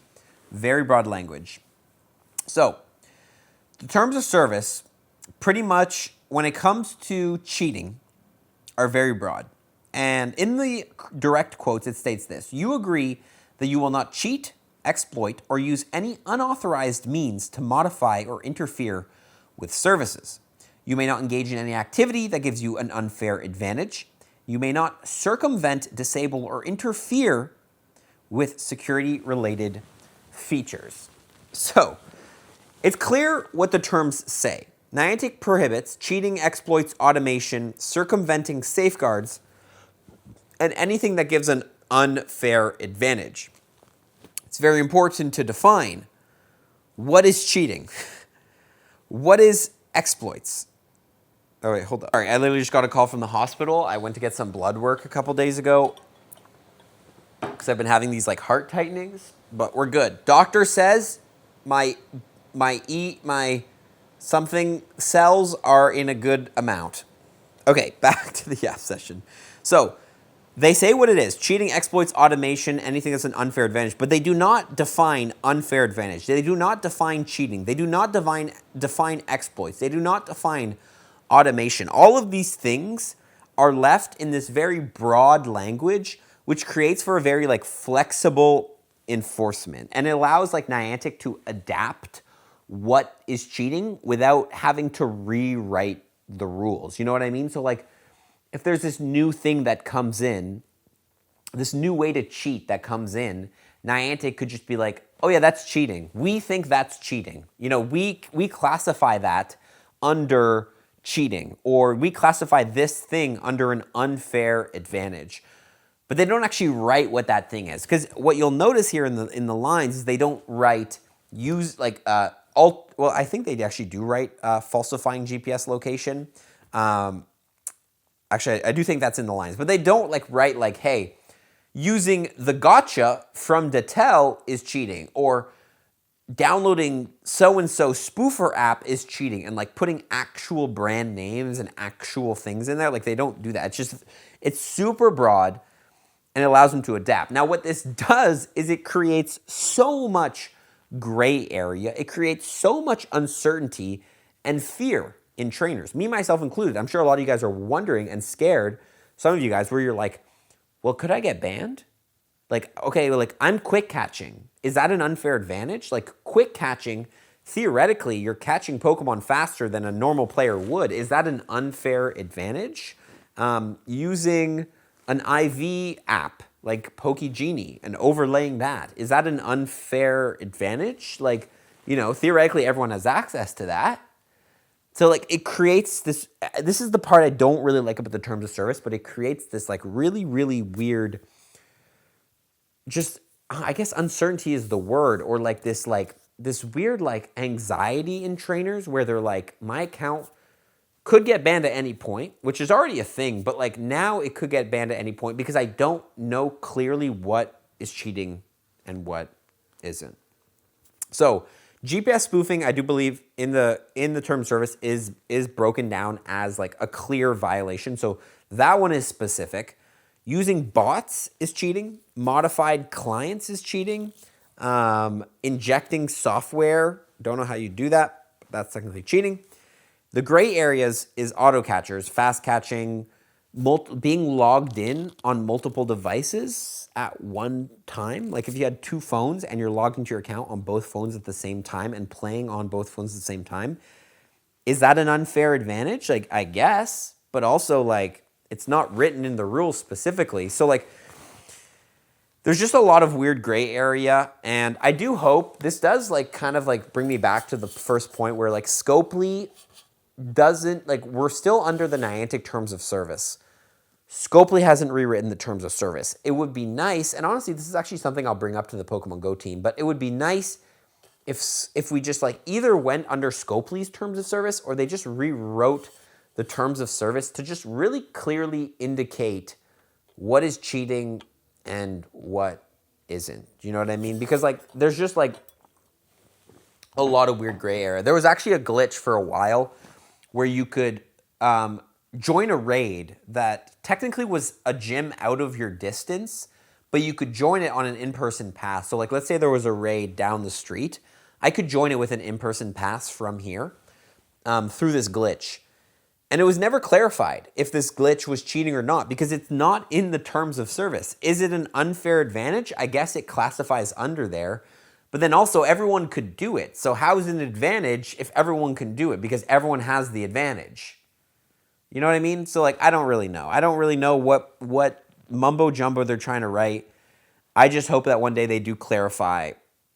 Very broad language. So, the terms of service, pretty much, when it comes to cheating, are very broad. And in the direct quotes, it states this: you agree that you will not cheat, exploit, or use any unauthorized means to modify or interfere with services. You may not engage in any activity that gives you an unfair advantage. You may not circumvent, disable, or interfere with security-related features. So, it's clear what the terms say. Niantic prohibits cheating, exploits, automation, circumventing safeguards, and anything that gives an unfair advantage. It's very important to define what is cheating, what is exploits. Oh wait, hold on. All right, I literally just got a call from the hospital. I went to get some blood work a couple days ago because I've been having these like heart tightenings, but we're good. Doctor says my something cells are in a good amount. Okay, back to the YAP session. So they say what it is: cheating, exploits, automation, anything that's an unfair advantage. But they do not define unfair advantage. They do not define cheating. They do not define exploits. They do not define automation. All of these things are left in this very broad language, which creates for a very like flexible enforcement. And it allows like Niantic to adapt what is cheating without having to rewrite the rules. You know what I mean? So like if there's this new thing that comes in, this new way to cheat that comes in, Niantic could just be like, oh yeah, that's cheating. We think that's cheating. You know, we classify that under cheating, or we classify this thing under an unfair advantage. But they don't actually write what that thing is. Because what you'll notice here in the lines is they don't write well, I think they actually do write falsifying GPS location. Actually, I do think that's in the lines. But they don't like write like, hey, using the gotcha from Datel is cheating, or downloading so-and-so spoofer app is cheating, and like putting actual brand names and actual things in there. Like they don't do that. It's super broad and it allows them to adapt. Now what this does is it creates so much gray area. It creates so much uncertainty and fear in trainers, me, myself included. I'm sure a lot of you guys are wondering and scared, some of you guys, where you're like, well, could I get banned? Like, okay, like I'm quick catching. Is that an unfair advantage? Like quick catching, theoretically, you're catching Pokemon faster than a normal player would. Is that an unfair advantage? Using an IV app like Pokegenie and overlaying that, is that an unfair advantage? Like, you know, theoretically everyone has access to that. So like it creates this is the part I don't really like about the terms of service, but it creates this like really, really weird, just, I guess uncertainty is the word, or like this weird like anxiety in trainers where they're like, my account could get banned at any point, which is already a thing, but like now it could get banned at any point because I don't know clearly what is cheating and what isn't. So GPS spoofing, I do believe in the term of service is broken down as like a clear violation. So that one is specific. Using bots is cheating. Modified clients is cheating. Injecting software, don't know how you do that, but that's technically cheating. The gray areas is auto catchers, fast catching, being logged in on multiple devices at one time. Like if you had two phones and you're logged into your account on both phones at the same time and playing on both phones at the same time, is that an unfair advantage? Like, I guess, but also like it's not written in the rules specifically. So like there's just a lot of weird gray area, and I do hope this does like kind of like bring me back to the first point where like Scopely doesn't, like, we're still under the Niantic terms of service. Scopely hasn't rewritten the terms of service. It would be nice, and honestly, this is actually something I'll bring up to the Pokemon Go team, but it would be nice if we just like either went under Scopely's terms of service or they just rewrote the terms of service to just really clearly indicate what is cheating and what isn't. Do you know what I mean? Because like there's just like a lot of weird gray area. There was actually a glitch for a while where you could join a raid that technically was a gym out of your distance, but you could join it on an in-person pass. So like, let's say there was a raid down the street. I could join it with an in-person pass from here through this glitch. And it was never clarified if this glitch was cheating or not because it's not in the terms of service. Is it an unfair advantage? I guess it classifies under there. But then also everyone could do it. So how is it an advantage if everyone can do it? Because everyone has the advantage. You know what I mean? So like, I don't really know. I don't really know what mumbo jumbo they're trying to write. I just hope that one day they do clarify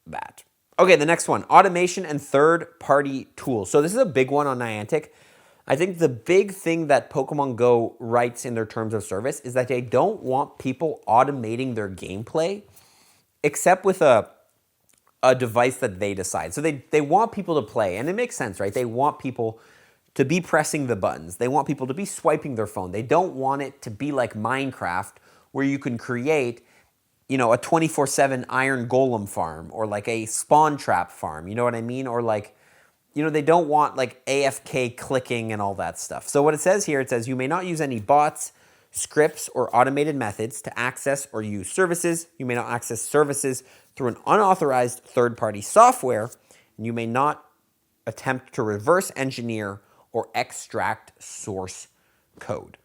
that. Okay, the next one, automation and third-party tools. So this is a big one on Niantic. I think the big thing that Pokemon Go writes in their terms of service is that they don't want people automating their gameplay except with a device that they decide. So they want people to play, and it makes sense, right? They want people to be pressing the buttons. They want people to be swiping their phone. They don't want it to be like Minecraft where you can create, you know, a 24/7 iron golem farm or like a spawn trap farm. You know what I mean? Or like, you know, they don't want like AFK clicking and all that stuff. So what it says here, it says you may not use any bots, scripts, or automated methods to access or use services. You may not access services through an unauthorized third-party software, and you may not attempt to reverse engineer or extract source code.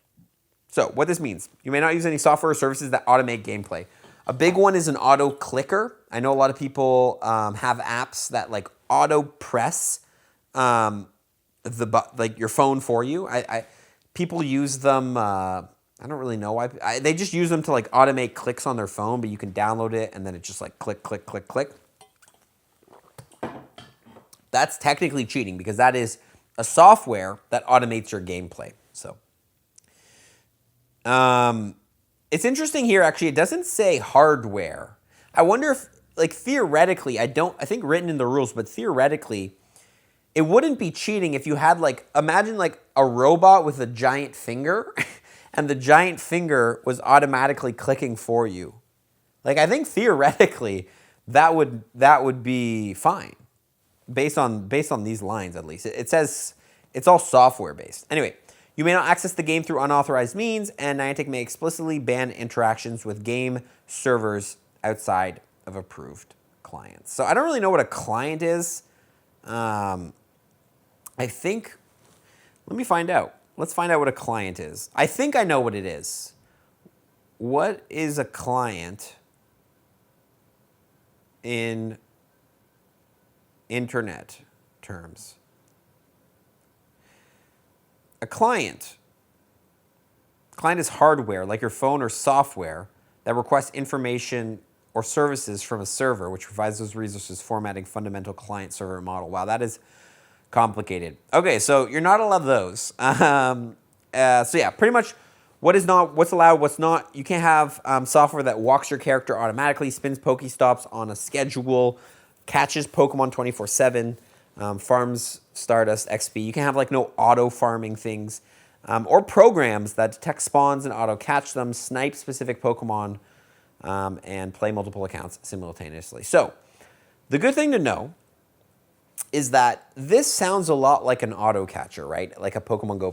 So what this means, you may not use any software or services that automate gameplay. A big one is an auto clicker. I know a lot of people have apps that like auto press like your phone for you. People use them. I don't really know why. They just use them to like automate clicks on their phone, but you can download it and then it's just like click, click, click, click. That's technically cheating because that is a software that automates your gameplay. So, it's interesting here. Actually, it doesn't say hardware. I wonder if, like, theoretically, I think written in the rules, but theoretically, it wouldn't be cheating if you had like, imagine like a robot with a giant finger, and the giant finger was automatically clicking for you. Like, I think theoretically that would be fine. Based on these lines, at least. It says it's all software-based. Anyway, you may not access the game through unauthorized means, and Niantic may explicitly ban interactions with game servers outside of approved clients. So I don't really know what a client is. I think, let me find out. Let's find out what a client is. I think I know what it is. What is a client in internet terms? A client. Client is hardware, like your phone or software, that requests information or services from a server, which provides those resources, formatting fundamental client-server model. Wow, that is complicated. Okay, so you're not allowed those. So yeah, pretty much what's allowed, what's not. You can't have software that walks your character automatically, spins Pokestops on a schedule, catches Pokemon 24/7, farms Stardust XP. You can have like no auto farming things, or programs that detect spawns and auto catch them, snipe specific Pokemon, and play multiple accounts simultaneously. So the good thing to know is that this sounds a lot like an auto catcher, right? Like a Pokemon GO++.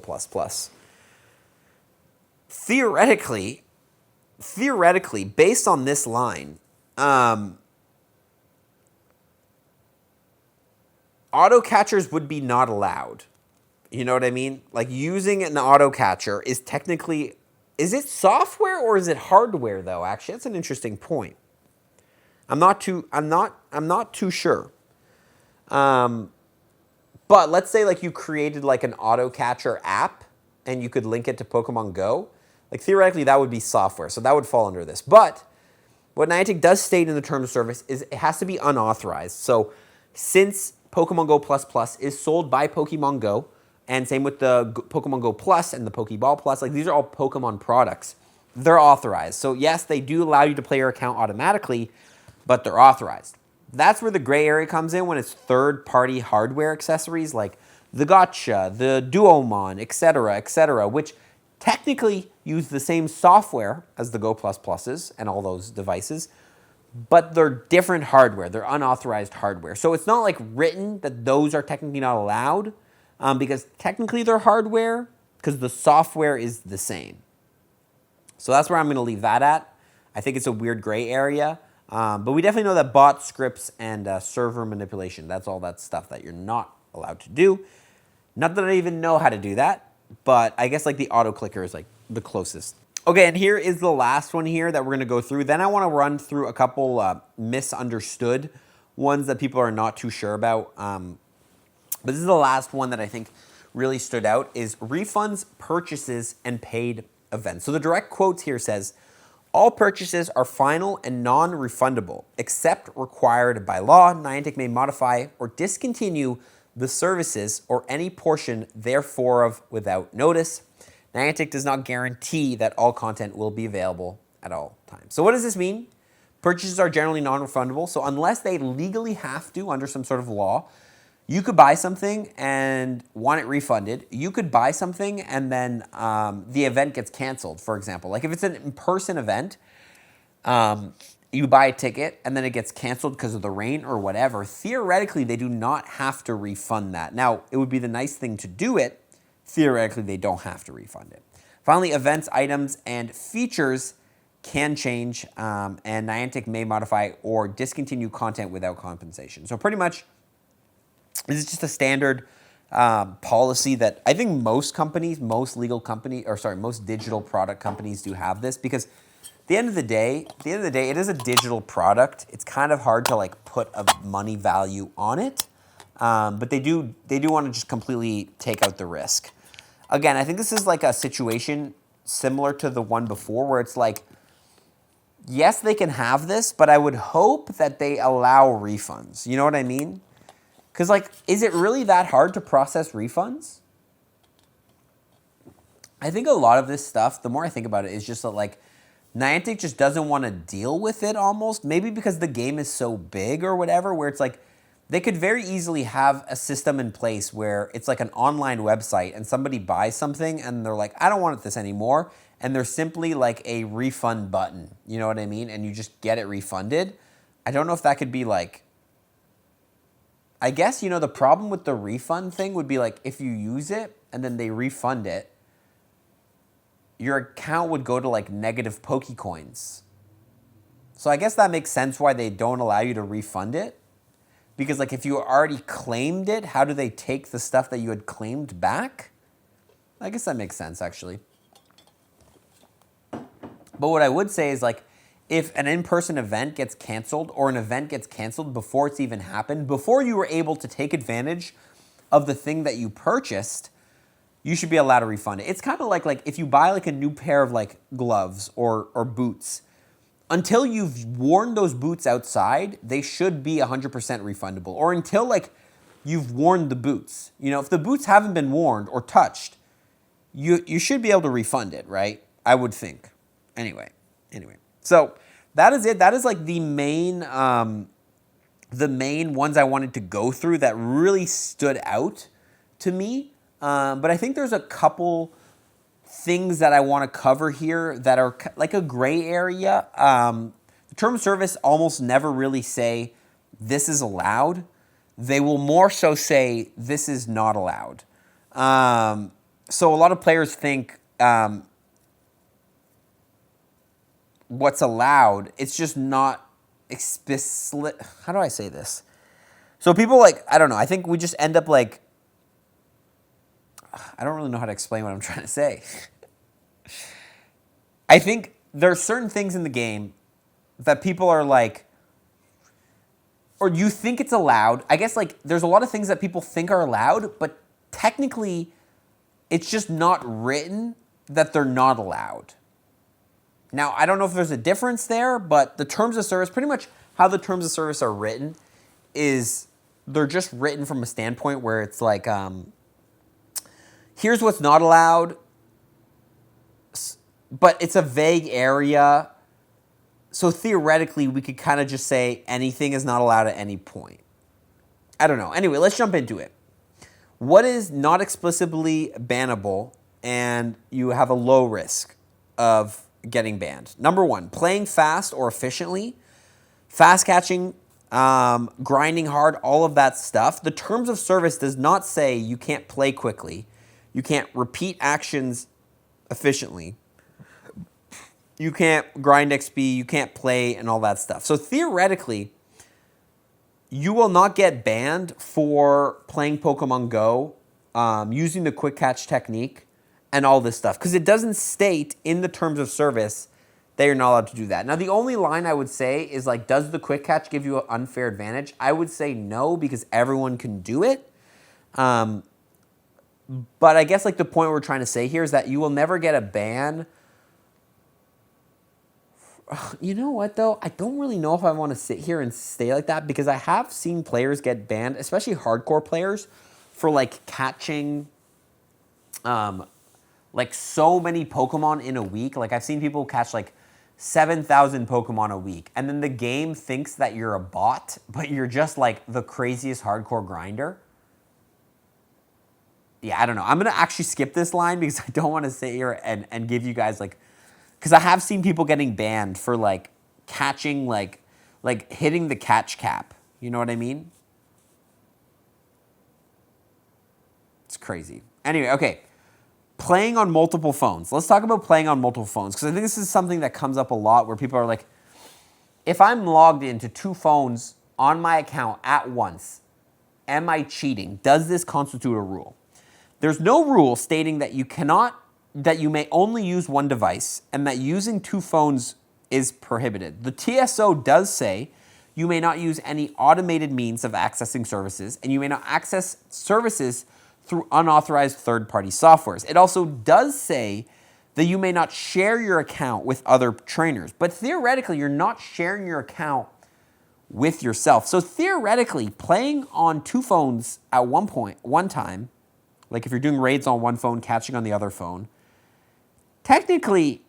Theoretically, based on this line, auto catchers would be not allowed. You know what I mean? Like, using an auto catcher is technically, is it software or is it hardware though? Actually, that's an interesting point. I'm not too sure. But let's say like you created like an auto catcher app and you could link it to Pokemon Go. Like, theoretically that would be software. So that would fall under this. But what Niantic does state in the terms of service is it has to be unauthorized. So since Pokemon Go++ is sold by Pokemon Go, and same with the Pokemon Go Plus and the Pokeball Plus. Like, these are all Pokemon products. They're authorized. So yes, they do allow you to play your account automatically, but they're authorized. That's where the gray area comes in when it's third-party hardware accessories like the Gotcha, the Duomon, etc., which technically use the same software as the Go++s and all those devices, but they're different hardware. They're unauthorized hardware. So it's not like written that those are technically not allowed, because technically they're hardware because the software is the same. So that's where I'm going to leave that at. I think it's a weird gray area, but we definitely know that bot scripts and server manipulation, that's all that stuff that you're not allowed to do. Not that I even know how to do that, but I guess like the auto clicker is like the closest. Okay, and here is the last one here that we're going to go through. Then I want to run through a couple misunderstood ones that people are not too sure about. But this is the last one that I think really stood out, is refunds, purchases, and paid events. So the direct quotes here says, all purchases are final and non-refundable, except required by law. Niantic may modify or discontinue the services or any portion therefore of without notice. Niantic does not guarantee that all content will be available at all times. So what does this mean? Purchases are generally non-refundable. So unless they legally have to under some sort of law, you could buy something and want it refunded. You could buy something and then the event gets canceled, for example. Like if it's an in-person event, you buy a ticket and then it gets canceled because of the rain or whatever. Theoretically, they do not have to refund that. Now, it would be the nice thing to do it. Theoretically, they don't have to refund it. Finally, events, items, and features can change, and Niantic may modify or discontinue content without compensation. So pretty much, this is just a standard policy that I think most companies, most digital product companies do have this, because at end of the day, it is a digital product. It's kind of hard to like put a money value on it, but they do want to just completely take out the risk. Again, I think this is like a situation similar to the one before where it's like, yes, they can have this, but I would hope that they allow refunds. You know what I mean? Because, like, is it really that hard to process refunds? I think a lot of this stuff, the more I think about it, is just that, like, Niantic just doesn't want to deal with it almost. Maybe because the game is so big or whatever, where it's like, they could very easily have a system in place where it's like an online website and somebody buys something and they're like, I don't want this anymore. And there's simply like a refund button. You know what I mean? And you just get it refunded. I don't know if that could be like, I guess, you know, the problem with the refund thing would be like if you use it and then they refund it, your account would go to like negative Pokecoins. So I guess that makes sense why they don't allow you to refund it. Because like if you already claimed it, how do they take the stuff that you had claimed back? I guess that makes sense actually. But what I would say is like if an in-person event gets canceled or an event gets canceled before it's even happened, before you were able to take advantage of the thing that you purchased, you should be allowed to refund it. It's kind of like if you buy like a new pair of like gloves or boots, until you've worn those boots outside, they should be 100% refundable. Or until like you've worn the boots. You know, if the boots haven't been worn or touched, you should be able to refund it, right? I would think. Anyway. So that is it. That is like the main ones I wanted to go through that really stood out to me. But I think there's a couple things that I want to cover here that are like a gray area. The terms of service almost never really say this is allowed. They will more so say this is not allowed. So a lot of players think what's allowed, it's just not explicit. How do I say this? So people like, I don't know, I think we just end up like, I don't really know how to explain what I'm trying to say. I think there are certain things in the game that people are like, or you think it's allowed. I guess like there's a lot of things that people think are allowed, but technically it's just not written that they're not allowed. Now, I don't know if there's a difference there, but the terms of service, pretty much how the terms of service are written is they're just written from a standpoint where it's like, here's what's not allowed, but it's a vague area. So theoretically, we could kind of just say anything is not allowed at any point. I don't know. Anyway, let's jump into it. What is not explicitly bannable and you have a low risk of getting banned? Number one, playing fast or efficiently, fast catching, grinding hard, all of that stuff. The terms of service does not say you can't play quickly. You can't repeat actions efficiently. You can't grind XP, you can't play, and all that stuff. So theoretically, you will not get banned for playing Pokemon Go, using the quick catch technique, and all this stuff. Because it doesn't state in the terms of service that you're not allowed to do that. Now, the only line I would say is like, does the quick catch give you an unfair advantage? I would say no, because everyone can do it. But I guess like the point we're trying to say here is that you will never get a ban. You know what, though? I don't really know if I want to sit here and stay like that, because I have seen players get banned, especially hardcore players, for like catching like so many Pokemon in a week. Like I've seen people catch like 7,000 Pokemon a week, and then the game thinks that you're a bot, but you're just like the craziest hardcore grinder. Yeah, I don't know. I'm going to actually skip this line because I don't want to sit here and give you guys like, because I have seen people getting banned for like catching, like hitting the catch cap. You know what I mean? It's crazy. Anyway, okay. Playing on multiple phones. Let's talk about playing on multiple phones, because I think this is something that comes up a lot where people are like, if I'm logged into 2 phones on my account at once, am I cheating? Does this constitute a rule? There's no rule stating that you may only use one device, and that using 2 phones is prohibited. The TSO does say you may not use any automated means of accessing services, and you may not access services through unauthorized third-party softwares. It also does say that you may not share your account with other trainers, but theoretically, you're not sharing your account with yourself. So theoretically, playing on two phones at one time, like if you're doing raids on one phone, catching on the other phone, technically,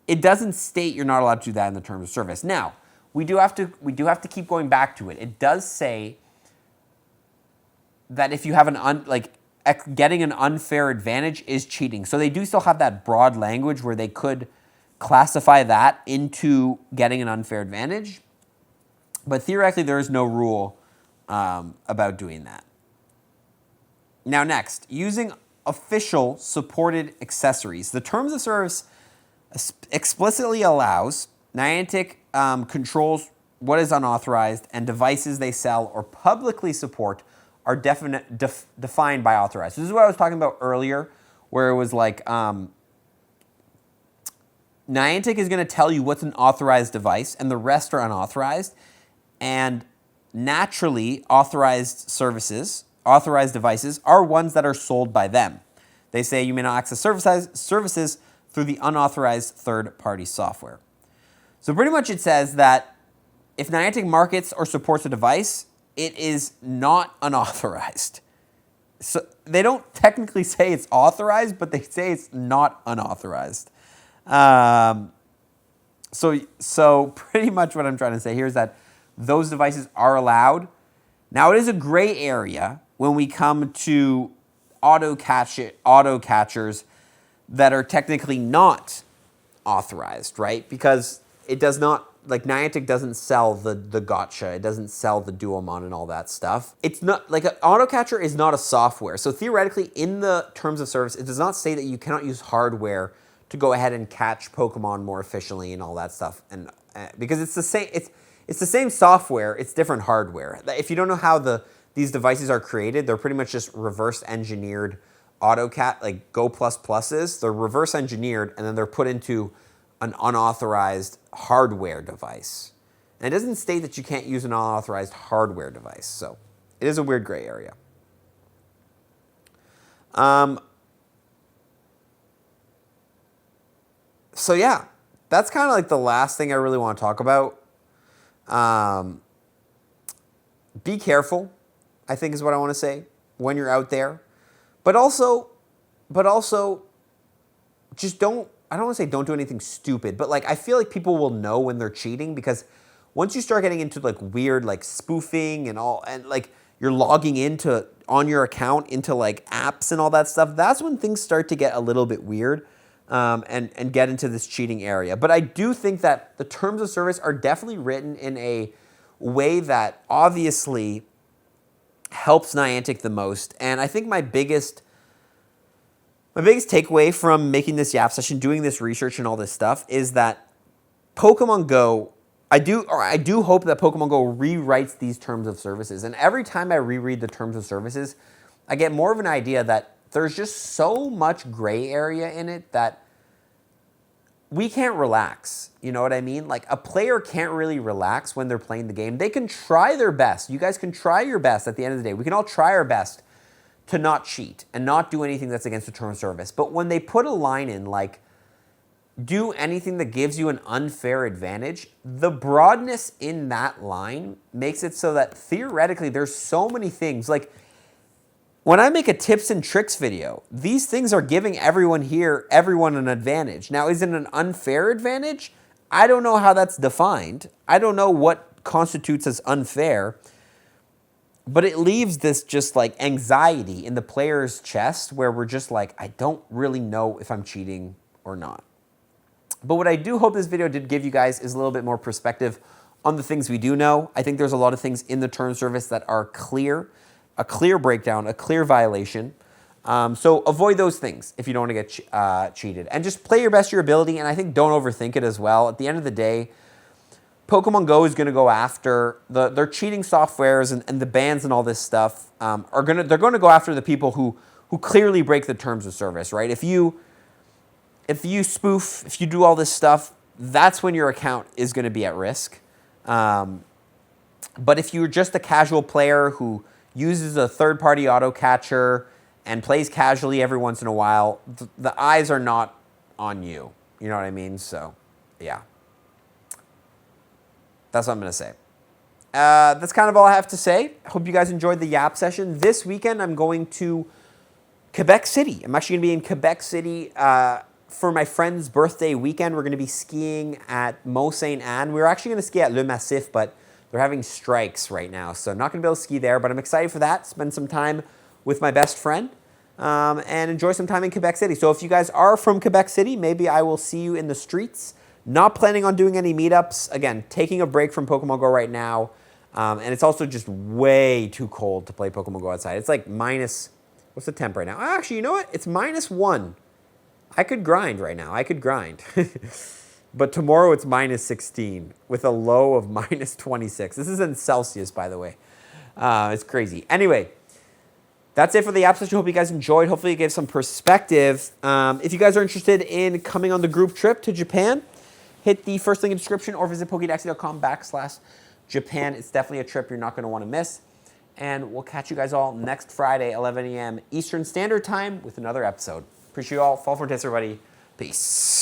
it doesn't state you're not allowed to do that in the terms of service. Now, we do have to keep going back to it. It does say that if you have getting an unfair advantage is cheating. So they do still have that broad language where they could classify that into getting an unfair advantage. But theoretically, there is no rule about doing that. Now next, using official supported accessories. The terms of service explicitly allows Niantic controls what is unauthorized, and devices they sell or publicly support are defined by authorized. This is what I was talking about earlier, where it was like Niantic is going to tell you what's an authorized device, and the rest are unauthorized. And naturally, authorized devices are ones that are sold by them. They say you may not access services through the unauthorized third-party software. So pretty much it says that if Niantic markets or supports a device, it is not unauthorized. So they don't technically say it's authorized, but they say it's not unauthorized. So pretty much what I'm trying to say here is that those devices are allowed. Now, it is a gray area when we come to auto catchers that are technically not authorized, right? Because it does not, like Niantic doesn't sell the gotcha, it doesn't sell the Duomon and all that stuff. It's not, like an auto catcher is not a software. So theoretically, in the terms of service, it does not say that you cannot use hardware to go ahead and catch Pokemon more efficiently and all that stuff. And because it's the same, it's the same software, it's different hardware. If you don't know how these devices are created, they're pretty much just reverse engineered AutoCat, like Go++. They're reverse engineered and then they're put into an unauthorized hardware device. And it doesn't state that you can't use an unauthorized hardware device. So it is a weird gray area. So yeah, that's kind of like the last thing I really want to talk about. Be careful, I think is what I want to say, when you're out there. But also, just don't, I don't want to say don't do anything stupid, but like I feel like people will know when they're cheating, because once you start getting into like weird like spoofing and all, and like you're logging into on your account into like apps and all that stuff, that's when things start to get a little bit weird and get into this cheating area. But I do think that the terms of service are definitely written in a way that obviously helps Niantic the most. And I think my biggest takeaway from making this YAP session, doing this research and all this stuff, is that Pokemon Go, I do hope that Pokemon Go rewrites these terms of services. And every time I reread the terms of services, I get more of an idea that there's just so much gray area in it that we can't relax. You know what I mean? Like a player can't really relax when they're playing the game. They can try their best. You guys can try your best at the end of the day. We can all try our best to not cheat and not do anything that's against the term of service. But when they put a line in like, do anything that gives you an unfair advantage, the broadness in that line makes it so that theoretically there's so many things. Like when I make a tips and tricks video, these things are giving everyone an advantage. Now, is it an unfair advantage? I don't know how that's defined. I don't know what constitutes as unfair. But it leaves this just like anxiety in the player's chest where we're just like, I don't really know if I'm cheating or not. But what I do hope this video did give you guys is a little bit more perspective on the things we do know. I think there's a lot of things in the term of service that are clear, a clear breakdown, a clear violation. So avoid those things if you don't want to get cheated. And just play your best your ability, and I think don't overthink it as well. At the end of the day, Pokemon Go is going to go after their cheating softwares and the bans and all this stuff. They're going to go after the people who clearly break the terms of service, right? If you spoof, if you do all this stuff, that's when your account is going to be at risk. But if you're just a casual player who uses a third-party auto catcher and plays casually every once in a while, the eyes are not on you. You know what I mean? So, yeah. That's what I'm going to say. That's kind of all I have to say. Hope you guys enjoyed the YAP session. This weekend, I'm going to Quebec City. I'm actually going to be in Quebec City for my friend's birthday weekend. We're going to be skiing at Mont Sainte Anne. We were actually going to ski at Le Massif, but they're having strikes right now, so I'm not going to be able to ski there, but I'm excited for that. Spend some time with my best friend and enjoy some time in Quebec City. So if you guys are from Quebec City, maybe I will see you in the streets. Not planning on doing any meetups. Again, taking a break from Pokemon Go right now, and it's also just way too cold to play Pokemon Go outside. It's like minus, what's the temp right now? Actually, you know what? It's -1. I could grind right now. I could grind. But tomorrow it's -16 with a low of -26. This is in Celsius, by the way. It's crazy. Anyway, that's it for the YAP session. Hope you guys enjoyed. Hopefully it gave some perspective. If you guys are interested in coming on the group trip to Japan, hit the first link in the description or visit pokedaxi.com/Japan. It's definitely a trip you're not going to want to miss. And we'll catch you guys all next Friday, 11 a.m. Eastern Standard Time with another episode. Appreciate you all. Fall for tips, everybody. Peace.